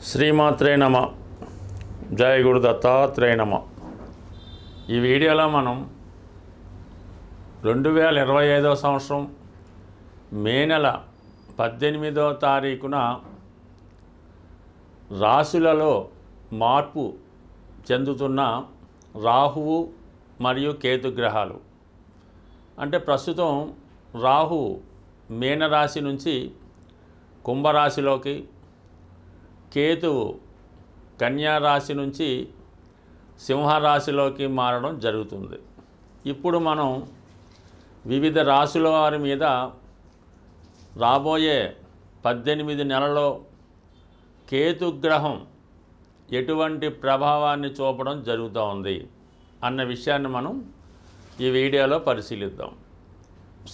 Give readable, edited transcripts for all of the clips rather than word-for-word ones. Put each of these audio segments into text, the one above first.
శ్రీమాత్రే నమ. జయ గురు దత్తాత్రేయ నమ. ఈ వీడియోలో మనం 2025 సంవత్సరం మే నెల 18వ తారీఖున రాశులలో మార్పు చెందుతున్న రాహువు మరియు కేతు గ్రహాలు. అంటే ప్రస్తుతం రాహు మీనరాశి నుంచి కుంభరాశిలోకి, కేతువు కన్యా రాశి నుంచి సింహరాశిలోకి మారడం జరుగుతుంది. ఇప్పుడు మనం వివిధ రాశుల వారి మీద రాబోయే 18 నెలల్లో కేతుగ్రహం ఎటువంటి ప్రభావాన్ని చూపడం జరుగుతూ ఉంది అన్న విషయాన్ని మనం ఈ వీడియోలో పరిశీలిద్దాం.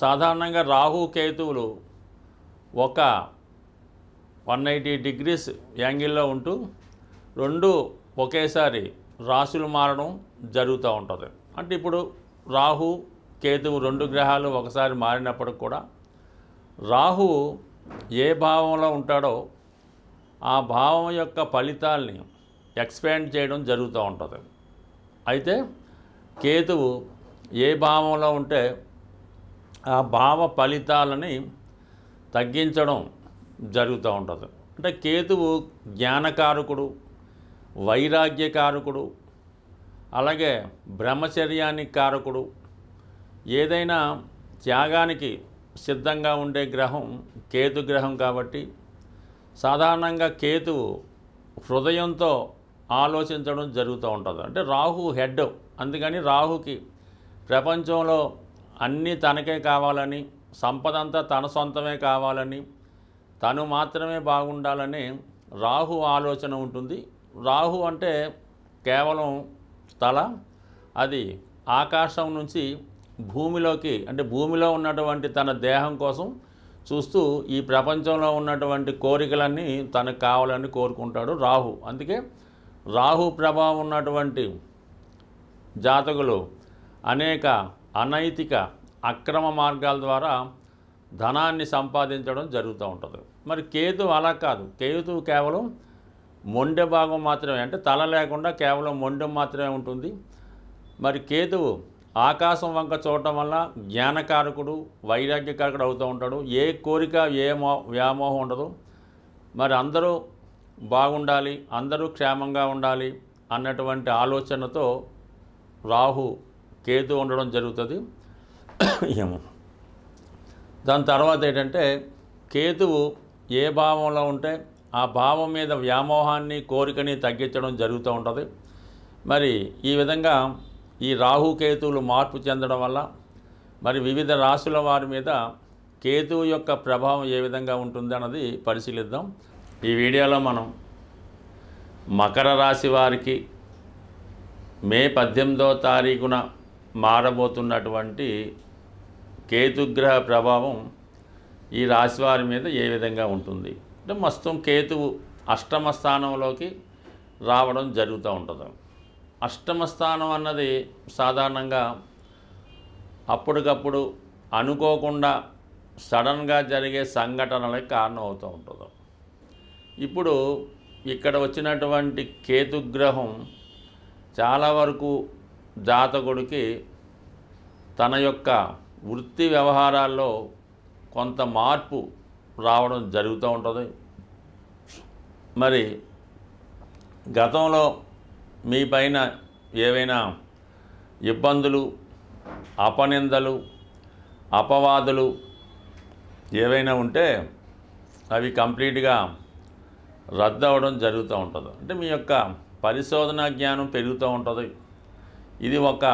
సాధారణంగా రాహు కేతువులు ఒక 180 degrees యాంగిల్లో ఉంటూ రెండు ఒకేసారి రాశులు మారడం జరుగుతూ ఉంటుంది. అంటే ఇప్పుడు రాహు కేతువు రెండు గ్రహాలు ఒకసారి మారినప్పటికి కూడా రాహు ఏ భావంలో ఉంటాడో ఆ భావం యొక్క ఫలితాల్ని ఎక్స్పాండ్ చేయడం జరుగుతూ ఉంటుంది. అయితే కేతువు ఏ భావంలో ఉంటే ఆ భావ ఫలితాలని తగ్గించడం జరుగుతూ ఉంటుంది. అంటే కేతువు జ్ఞానకారకుడు, వైరాగ్యకారకుడు, అలాగే బ్రహ్మచర్యానికి కారకుడు. ఏదైనా త్యాగానికి సిద్ధంగా ఉండే గ్రహం కేతు గ్రహం కాబట్టి సాధారణంగా కేతువు హృదయంతో ఆలోచించడం జరుగుతూ ఉంటుంది. అంటే రాహు హెడ్, అందుకని రాహుకి ప్రపంచంలో అన్నీ తనకే కావాలని, సంపదంతా తన సొంతమే కావాలని, తను మాత్రమే బాగుండాలని రాహు ఆలోచన ఉంటుంది. రాహు అంటే కేవలం తల, అది ఆకాశం నుంచి భూమిలోకి, అంటే భూమిలో ఉన్నటువంటి తన దేహం కోసం చూస్తూ ఈ ప్రపంచంలో ఉన్నటువంటి కోరికలన్నీ తనకు కావాలని కోరుకుంటాడు రాహు. అందుకే రాహు ప్రభావం ఉన్నటువంటి జాతకులు అనేక అనైతిక అక్రమ మార్గాల ద్వారా ధనాన్ని సంపాదించడం జరుగుతూ ఉంటుంది. మరి కేతు అలా కాదు. కేతు కేవలం మొండె భాగం మాత్రమే, అంటే తల లేకుండా కేవలం మొండెం మాత్రమే ఉంటుంది. మరి కేతువు ఆకాశం వంక చూడటం వల్ల జ్ఞానకారకుడు, వైరాగ్యకారకుడు అవుతూ ఉంటాడు. ఏ కోరిక, వ్యామోహం ఉండదు. మరి అందరూ బాగుండాలి, అందరూ క్షేమంగా ఉండాలి అన్నటువంటి ఆలోచనతో రాహు కేతు ఉండడం జరుగుతుంది. దాని తర్వాత ఏంటంటే కేతువు ఏ భావంలో ఉంటే ఆ భావం మీద వ్యామోహాన్ని, కోరికని తగ్గించడం జరుగుతూ ఉంటుంది. మరి ఈ విధంగా ఈ రాహుకేతువులు మార్పు చెందడం వల్ల మరి వివిధ రాశుల వారి మీద కేతువు యొక్క ప్రభావం ఏ విధంగా ఉంటుంది అన్నది పరిశీలిద్దాం. ఈ వీడియోలో మనం మకర రాశి వారికి మే 18వ తారీఖున మారబోతున్నటువంటి కేతుగ్రహ ప్రభావం ఈ రాశి వారి మీద ఏ విధంగా ఉంటుంది. అంటే మొత్తం కేతువు అష్టమ స్థానంలోకి రావడం జరుగుతూ ఉంటుంది. అష్టమ స్థానం అన్నది సాధారణంగా అప్పటికప్పుడు అనుకోకుండా సడన్గా జరిగే సంఘటనలకు కారణం అవుతూ ఉంటుంది. ఇప్పుడు ఇక్కడ వచ్చినటువంటి కేతుగ్రహం చాలా వరకు జాతకుడికి తన యొక్క వృత్తి వ్యవహారాల్లో కొంత మార్పు రావడం జరుగుతూ ఉంటుంది. మరి గతంలో మీ పైన ఏవైనా ఇబ్బందులు, అపనిందలు, అపవాదులు ఏవైనా ఉంటే అవి కంప్లీట్గా రద్దు అవ్వడం జరుగుతూ ఉంటుంది. అంటే మీ యొక్క పరిశోధనా జ్ఞానం పెరుగుతూ ఉంటుంది. ఇది ఒక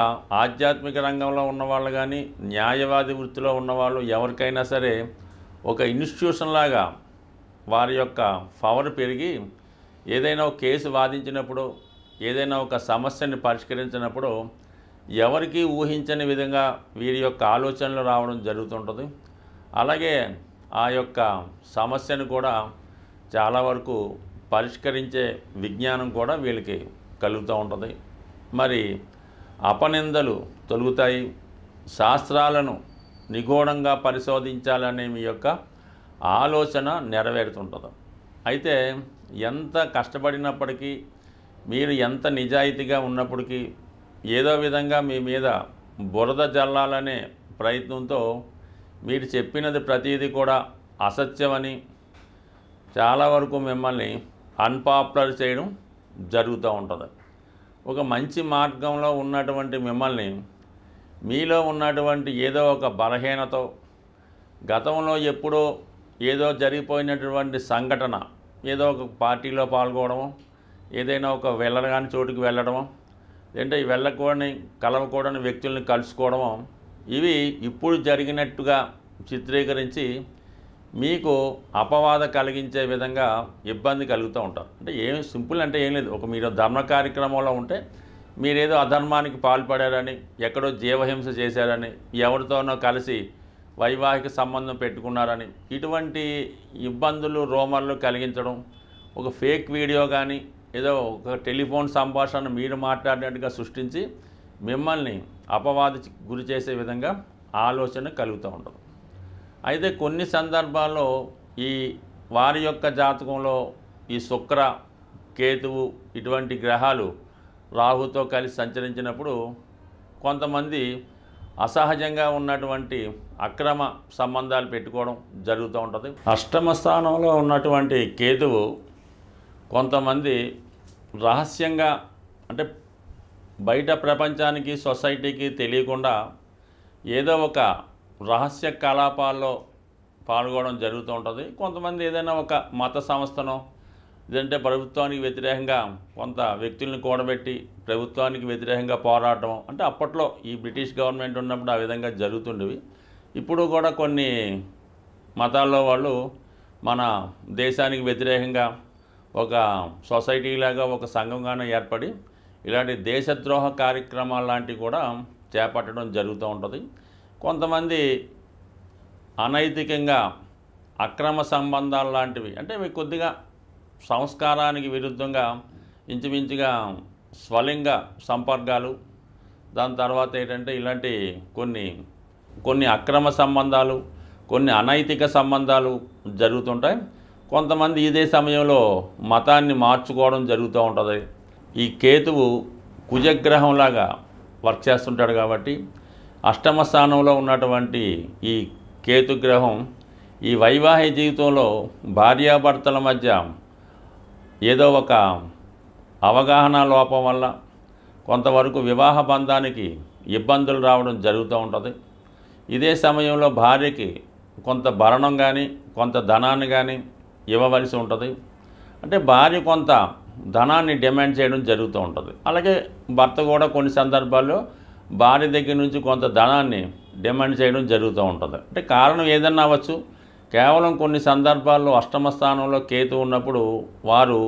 ఆధ్యాత్మిక రంగంలో ఉన్నవాళ్ళు కానీ, న్యాయవాది వృత్తిలో ఉన్నవాళ్ళు ఎవరికైనా సరే ఒక ఇన్స్టిట్యూషన్ లాగా వారి యొక్క పవర్ పెరిగి ఏదైనా ఒక కేసు వాదించినప్పుడు, ఏదైనా ఒక సమస్యని పరిష్కరించినప్పుడు ఎవరికి ఊహించని విధంగా వీరి యొక్క ఆలోచనలు రావడం జరుగుతుంటుంది. అలాగే ఆ యొక్క సమస్యను కూడా చాలా వరకు పరిష్కరించే విజ్ఞానం కూడా వీళ్ళకి కలుగుతూ ఉంటుంది. మరి అపనిందలు తొలుగుతాయి. శాస్త్రాలను నిగూఢంగా పరిశోధించాలనే మీ యొక్క ఆలోచన నెరవేరుతుంటుంది. అయితే ఎంత కష్టపడినప్పటికీ, మీరు ఎంత నిజాయితీగా ఉన్నప్పటికీ ఏదో విధంగా మీ మీద బురద జల్లాలనే ప్రయత్నంతో మీరు చెప్పినది ప్రతిదీ కూడా అసత్యమని చాలా వరకు మిమ్మల్ని అన్పాపులర్ చేయడం జరుగుతూ ఉంటుంది. ఒక మంచి మార్గంలో ఉన్నటువంటి మిమ్మల్ని మీలో ఉన్నటువంటి ఏదో ఒక బలహీనతో, గతంలో ఎప్పుడో ఏదో జరిగిపోయినటువంటి సంఘటన, ఏదో ఒక పార్టీలో పాల్గొనడము, ఏదైనా ఒక వెళ్ళగాని చోటుకి వెళ్ళడము, లేదంటే వెళ్ళకూడని కలవకూడని వ్యక్తుల్ని కలుసుకోవడము, ఇవి ఇప్పుడు జరిగినట్టుగా చిత్రీకరించి మీకు అపవాద కలిగించే విధంగా ఇబ్బంది కలుగుతూ ఉంటారు. అంటే ఏం సింపుల్ అంటే ఏం లేదు. ఒక మీరు ధర్మ కార్యక్రమంలో ఉంటే మీరేదో అధర్మానికి పాల్పడారని, ఎక్కడో జీవహింస చేశారని, ఎవరితోనో కలిసి వైవాహిక సంబంధం పెట్టుకున్నారని, ఇటువంటి ఇబ్బందులు రోమర్లు కలిగించడం, ఒక ఫేక్ వీడియో కానీ ఏదో ఒక టెలిఫోన్ సంభాషణ మీరు మాట్లాడినట్టుగా సృష్టించి మిమ్మల్ని అపవాది గురి చేసే విధంగా ఆలోచన కలుగుతూ ఉంటుంది. అయితే కొన్ని సందర్భాల్లో ఈ వారి యొక్క జాతకంలో ఈ శుక్ర, కేతువు ఇటువంటి గ్రహాలు రాహుతో కలిసి సంచరించినప్పుడు కొంతమంది అసహజంగా ఉన్నటువంటి అక్రమ సంబంధాలు పెట్టుకోవడం జరుగుతూ ఉంటుంది. అష్టమ స్థానంలో ఉన్నటువంటి కేతువు కొంతమంది రహస్యంగా, అంటే బయట ప్రపంచానికి సొసైటీకి తెలియకుండా ఏదో ఒక రహస్య కలాపాల్లో పాల్గొనడం జరుగుతూ ఉంటుంది. కొంతమంది ఏదైనా ఒక మత సంస్థనో, లేదంటే ప్రభుత్వానికి వ్యతిరేకంగా కొంత వ్యక్తుల్ని కూడబెట్టి ప్రభుత్వానికి వ్యతిరేకంగా పోరాటం, అంటే అప్పట్లో ఈ బ్రిటిష్ గవర్నమెంట్ ఉన్నప్పుడు ఆ విధంగా జరుగుతుండేవి. ఇప్పుడు కూడా కొన్ని మతాల్లో వాళ్ళు మన దేశానికి వ్యతిరేకంగా ఒక సొసైటీలాగా, ఒక సంఘంగానే ఏర్పడి ఇలాంటి దేశద్రోహ కార్యక్రమాలు లాంటివి కూడా చేపట్టడం జరుగుతూ ఉంటుంది. కొంతమంది అనైతికంగా అక్రమ సంబంధాలు లాంటివి, అంటే ఇవి కొద్దిగా సంస్కారానికి విరుద్ధంగా ఇంచుమించుగా స్వలింగ సంపర్కాలు, దాని తర్వాత ఏంటంటే ఇలాంటి కొన్ని అక్రమ సంబంధాలు, కొన్ని అనైతిక సంబంధాలు జరుగుతుంటాయి. కొంతమంది ఇదే సమయంలో మతాన్ని మార్చుకోవడం జరుగుతూ ఉంటుంది. ఈ కేతువు కుజగ్రహంలాగా వర్క్ చేస్తుంటాడు కాబట్టి అష్టమ స్థానంలో ఉన్నటువంటి ఈ కేతుగ్రహం ఈ వైవాహిక జీవితంలో భార్యాభర్తల మధ్య ఏదో ఒక అవగాహన లోపం వల్ల కొంతవరకు వివాహ బంధానికి ఇబ్బందులు రావడం జరుగుతూ ఉంటుంది. ఇదే సమయంలో భార్యకి కొంత భరణం కానీ కొంత ధనాన్ని కానీ ఇవ్వవలసి ఉంటుంది. అంటే భార్య కొంత ధనాన్ని డిమాండ్ చేయడం జరుగుతూ ఉంటుంది. అలాగే భర్త కూడా కొన్ని సందర్భాల్లో భార్య దగ్గర నుంచి కొంత ధనాన్ని డిమాండ్ చేయడం జరుగుతూ ఉంటుంది. అంటే కారణం ఏదన్నా అవ్వచ్చు. కేవలం కొన్ని సందర్భాల్లో అష్టమ స్థానంలో కేతు ఉన్నప్పుడు వారు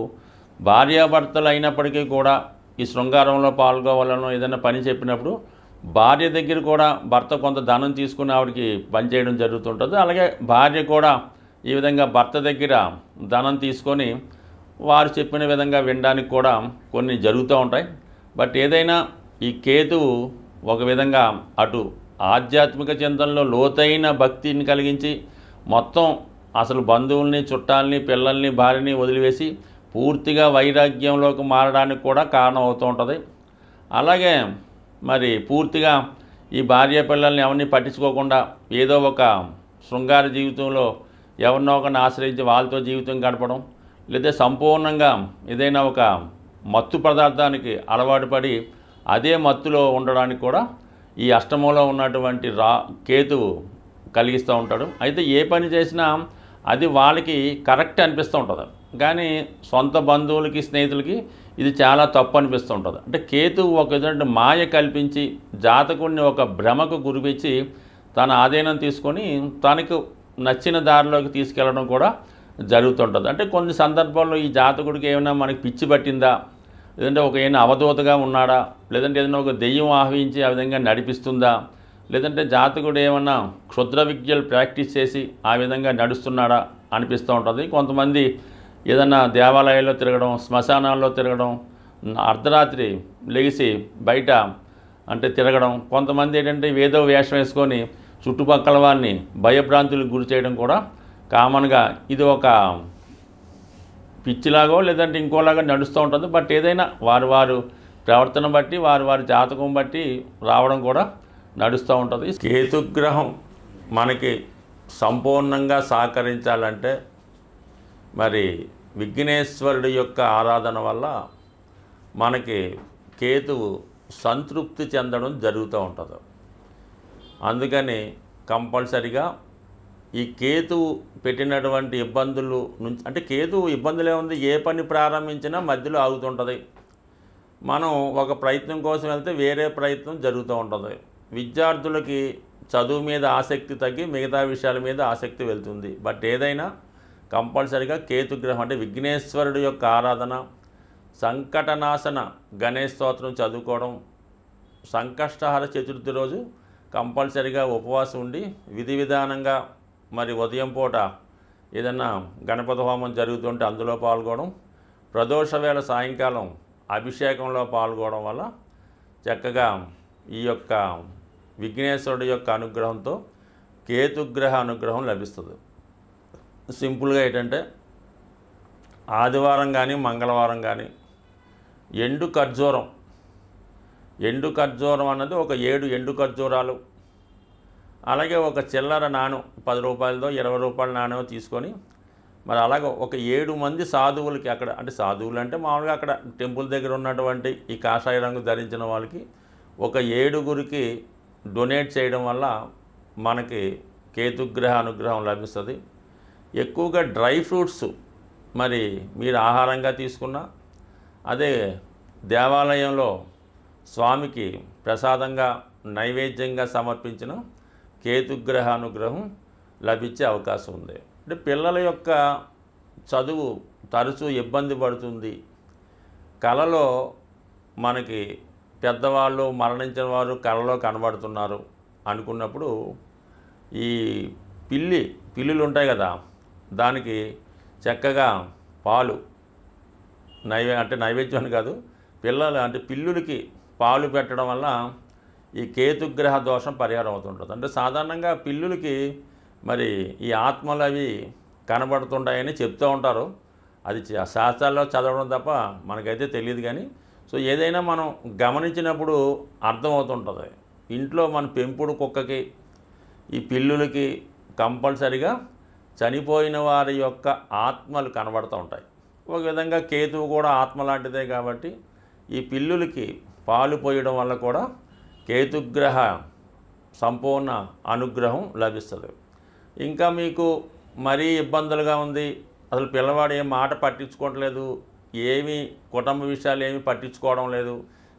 భార్యాభర్తలు అయినప్పటికీ కూడా ఈ శృంగారంలో పాల్గొవాలనో ఏదైనా పని చెప్పినప్పుడు భార్య దగ్గర కూడా భర్త కొంత ధనం తీసుకుని ఆవిడకి పనిచేయడం జరుగుతుంటుంది. అలాగే భార్య కూడా ఈ విధంగా భర్త దగ్గర ధనం తీసుకొని వారు చెప్పిన విధంగా వినడానికి కూడా కొన్ని జరుగుతూ ఉంటాయి. బట్ ఏదైనా ఈ కేతువు ఒక విధంగా అటు ఆధ్యాత్మిక చింతనలో లోతైన భక్తిని కలిగించి మొత్తం అసలు బంధువుల్ని, చుట్టాలని, పిల్లల్ని, భార్యని వదిలివేసి పూర్తిగా వైరాగ్యంలోకి మారడానికి కూడా కారణం అవుతూ ఉంటుంది. అలాగే మరి పూర్తిగా ఈ భార్య పిల్లల్ని ఎవరిని పట్టించుకోకుండా ఏదో ఒక శృంగార జీవితంలో ఎవరినో ఒకరిని ఆశ్రయించి వాళ్ళతో జీవితం గడపడం, లేదా సంపూర్ణంగా ఏదైనా ఒక మత్తు పదార్థానికి అలవాటు పడి అదే మత్తులో ఉండడానికి కూడా ఈ అష్టమంలో ఉన్నటువంటి కేతువు కలిగిస్తూ ఉంటాడు. అయితే ఏ పని చేసినా అది వాళ్ళకి కరెక్ట్ అనిపిస్తూ ఉంటుంది, కానీ సొంత బంధువులకి, స్నేహితులకి ఇది చాలా తప్పు అనిపిస్తూ ఉంటుంది. అంటే కేతువు ఒక విధంగా మాయ కల్పించి జాతకుడిని ఒక భ్రమకు గురిపించి తన ఆధీనం తీసుకొని తనకు నచ్చిన దారిలోకి తీసుకెళ్ళడం కూడా జరుగుతుంటుంది. అంటే కొన్ని సందర్భాల్లో ఈ జాతకుడికి ఏమైనా మనకి పిచ్చి పట్టిందా, లేదంటే ఒక ఏమైనా అవధూతగా ఉన్నాడా, లేదంటే ఏదైనా ఒక దెయ్యం ఆహ్వించి ఆ విధంగా నడిపిస్తుందా, లేదంటే జాతకుడు ఏమన్నా క్షుద్ర విద్యలు ప్రాక్టీస్ చేసి ఆ విధంగా నడుస్తున్నాడా అనిపిస్తూ ఉంటుంది. కొంతమంది ఏదన్నా దేవాలయాల్లో తిరగడం, శ్మశానాల్లో తిరగడం, అర్ధరాత్రి లెగిసి బయట అంటే తిరగడం, కొంతమంది ఏంటంటే ఏదో వేషం వేసుకొని చుట్టుపక్కల వారిని భయభ్రాంతులకు గురి చేయడం కూడా కామన్గా ఇది ఒక పిచ్చిలాగో లేదంటే ఇంకోలాగా నడుస్తూ ఉంటుంది. బట్ ఏదైనా వారి వారు ప్రవర్తన బట్టి వారి వారి జాతకం బట్టి రావడం కూడా నడుస్తూ ఉంటుంది. కేతుగ్రహం మనకి సంపూర్ణంగా సహకరించాలంటే మరి విఘ్నేశ్వరుడి యొక్క ఆరాధన వల్ల మనకి కేతువు సంతృప్తి చెందడం జరుగుతూ ఉంటుంది. అందుకని కంపల్సరిగా ఈ కేతువు పెట్టినటువంటి ఇబ్బందులు నుంచి, అంటే కేతువు ఇబ్బందులు ఏముంది, ఏ పని ప్రారంభించినా మధ్యలో ఆగుతుంటుంది. మనం ఒక ప్రయత్నం కోసం వెళ్తే వేరే ప్రయత్నం జరుగుతూ ఉంటుంది. విద్యార్థులకి చదువు మీద ఆసక్తి తగ్గి మిగతా విషయాల మీద ఆసక్తి వెళ్తుంది. బట్ ఏదైనా కంపల్సరిగా కేతుగ్రహం అంటే విఘ్నేశ్వరుడు యొక్క ఆరాధన, సంకటనాశన గణేష్ స్తోత్రం చదువుకోవడం, సంకష్టహర చతుర్థి రోజు కంపల్సరిగా ఉపవాసం ఉండి విధి విధానంగా మరి ఉదయం పూట ఏదన్నా గణపతి హోమం జరుగుతుంటే అందులో పాల్గొనడం, ప్రదోష వేళ సాయంకాలం అభిషేకంలో పాల్గొనడం వల్ల చక్కగా ఈ యొక్క విఘ్నేశ్వరుడి యొక్క అనుగ్రహంతో కేతుగ్రహ అనుగ్రహం లభిస్తుంది. సింపుల్గా ఏంటంటే ఆదివారం కానీ మంగళవారం కానీ ఎండు ఖర్జూరం అన్నది ఒక 7 ఎండు ఖర్జూరాలు, అలాగే ఒక చిల్లర నాణం 10 రూపాయలదో 20 రూపాయల నాణ్యం తీసుకొని మరి అలాగే ఒక 7 మంది సాధువులకి, అక్కడ అంటే సాధువులు అంటే మామూలుగా అక్కడ టెంపుల్ దగ్గర ఉన్నటువంటి ఈ కాషాయ రంగు ధరించిన వాళ్ళకి ఒక 7గురికి డొనేట్ చేయడం వల్ల మనకి కేతుగ్రహ అనుగ్రహం లభిస్తుంది. ఎక్కువగా డ్రై ఫ్రూట్స్ మరి మీరు ఆహారంగా తీసుకున్నా, అదే దేవాలయంలో స్వామికి ప్రసాదంగా నైవేద్యంగా సమర్పించిన కేతుగ్రహ అనుగ్రహం లభించే అవకాశం ఉంది. అంటే పిల్లల యొక్క చదువు తరచూ ఇబ్బంది పడుతుంది, కలలో మనకి పెద్దవాళ్ళు మరణించిన వారు కలలో కనబడుతున్నారు అనుకున్నప్పుడు ఈ పిల్లులు ఉంటాయి కదా, దానికి చక్కగా పాలు అంటే నైవేద్యం అని కాదు, పిల్లులకి పాలు పెట్టడం వల్ల ఈ కేతుగ్రహ దోషం పరిహారం అవుతుంటుంది. అంటే సాధారణంగా పిల్లులకి మరి ఈ ఆత్మలు అవి కనబడుతుంటాయని చెప్తూ ఉంటారు. అది శాస్త్రాల్లో చదవడం తప్ప మనకైతే తెలియదు. కానీ సో ఏదైనా మనం గమనించినప్పుడు అర్థమవుతుంటుంది. ఇంట్లో మన పెంపుడు కుక్కకి ఈ పిల్లులకి కంపల్సరిగా చనిపోయిన వారి యొక్క ఆత్మలు కనబడుతూ ఉంటాయి. ఒక విధంగా కేతువు కూడా ఆత్మ లాంటిదే కాబట్టి ఈ పిల్లులకి పాలు పోయడం వల్ల కూడా కేతుగ్రహ సంపూర్ణ అనుగ్రహం లభిస్తుంది. ఇంకా మీకు మరీ ఇబ్బందులుగా ఉంది, అసలు పిల్లవాడు ఏం మాట పట్టించుకోవట్లేదు, ఏమీ కుటుంబ విషయాలు ఏమీ పట్టించుకోవడం లేదు,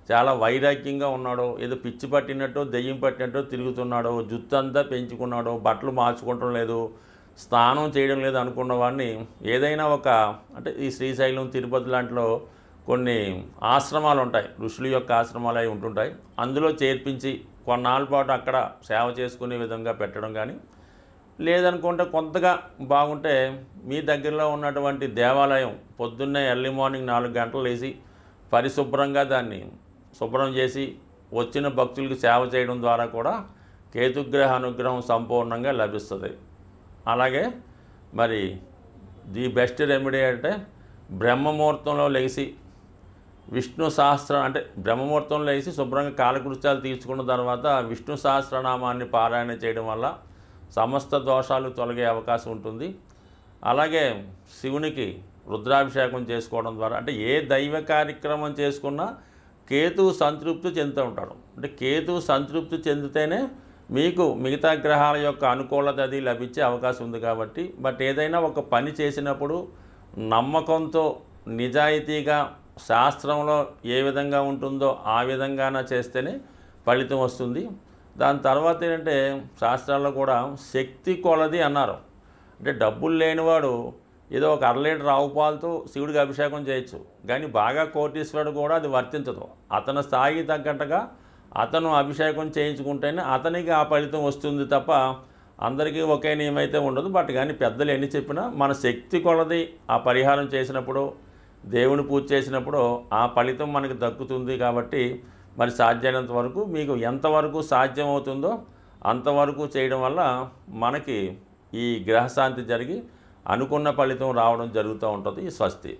చాలా వైరాగ్యంగా ఉన్నాడు, ఏదో పిచ్చి పట్టినట్టు దెయ్యం పట్టినట్టు తిరుగుతున్నాడు, జుట్టు అంతా పెంచుకున్నాడు, బట్టలు మార్చుకోవటం లేదు, స్నానం చేయడం లేదు అనుకున్న వాడిని ఏదైనా అంటే ఈ శ్రీశైలం తిరుపతి లాంటిలో కొన్ని ఆశ్రమాలు ఉంటాయి, ఋషుల యొక్క ఆశ్రమాలు అవి ఉంటుంటాయి, అందులో చేర్పించి కొన్నాళ్ళ పాటు అక్కడ సేవ చేసుకునే విధంగా పెట్టడం కానీ, లేదనుకుంటే కొంతగా బాగుంటే మీ దగ్గరలో ఉన్నటువంటి దేవాలయం పొద్దున్నే ఎర్లీ మార్నింగ్ 4 గంటలు లేచి పరిశుభ్రంగా దాన్ని శుభ్రం చేసి వచ్చిన భక్తులకు సేవ చేయడం ద్వారా కూడా కేతుగ్రహ అనుగ్రహం సంపూర్ణంగా లభిస్తుంది. అలాగే మరి ది బెస్ట్ రెమెడీ అంటే బ్రహ్మముహూర్తంలో లేచి విష్ణు సహస్రం అంటే బ్రహ్మముహూర్తంలో లేచి శుభ్రంగా కాలకృత్యాలు తీర్చుకున్న తర్వాత విష్ణు సహస్రనామాన్ని పారాయణ చేయడం వల్ల సమస్త దోషాలు తొలగే అవకాశం ఉంటుంది. అలాగే శివునికి రుద్రాభిషేకం చేసుకోవడం ద్వారా, అంటే ఏ దైవ కార్యక్రమం చేసుకున్నా కేతువు సంతృప్తి చెందుతూ ఉంటాడు. అంటే కేతువు సంతృప్తి చెందితేనే మీకు మిగతా గ్రహాల యొక్క అనుకూలత అది లభించే అవకాశం ఉంది కాబట్టి, బట్ ఏదైనా ఒక పని చేసినప్పుడు నమ్మకంతో నిజాయితీగా శాస్త్రంలో ఏ విధంగా ఉంటుందో ఆ విధంగానే చేస్తేనే ఫలితం వస్తుంది. దాని తర్వాత ఏంటంటే శాస్త్రాల్లో కూడా శక్తి కొలది అన్నారు. అంటే డబ్బులు లేనివాడు ఏదో ఒక 1/2 లీటర్ ఆవు పాలతో శివుడికి అభిషేకం చేయొచ్చు, కానీ బాగా కోటీశ్వరుడు కూడా అది వర్తించదు. అతని స్థాయికి తగ్గట్టుగా అతను అభిషేకం చేయించుకుంటేనే అతనికి ఆ ఫలితం వస్తుంది తప్ప అందరికీ ఒకే నియమం అయితే ఉండదు. బట్ కానీ పెద్దలు ఎన్ని చెప్పినా మన శక్తి కొలది ఆ పరిహారం చేసినప్పుడు, దేవుని పూజ చేసినప్పుడు ఆ ఫలితం మనకి దక్కుతుంది. కాబట్టి మరి సాధ్యమైనంత వరకు మీకు ఎంతవరకు సాధ్యమవుతుందో అంతవరకు చేయడం వల్ల మనకి ఈ గ్రహశాంతి జరిగి అనుకున్న ఫలితం రావడం జరుగుతూ ఉంటుంది. స్వస్తి.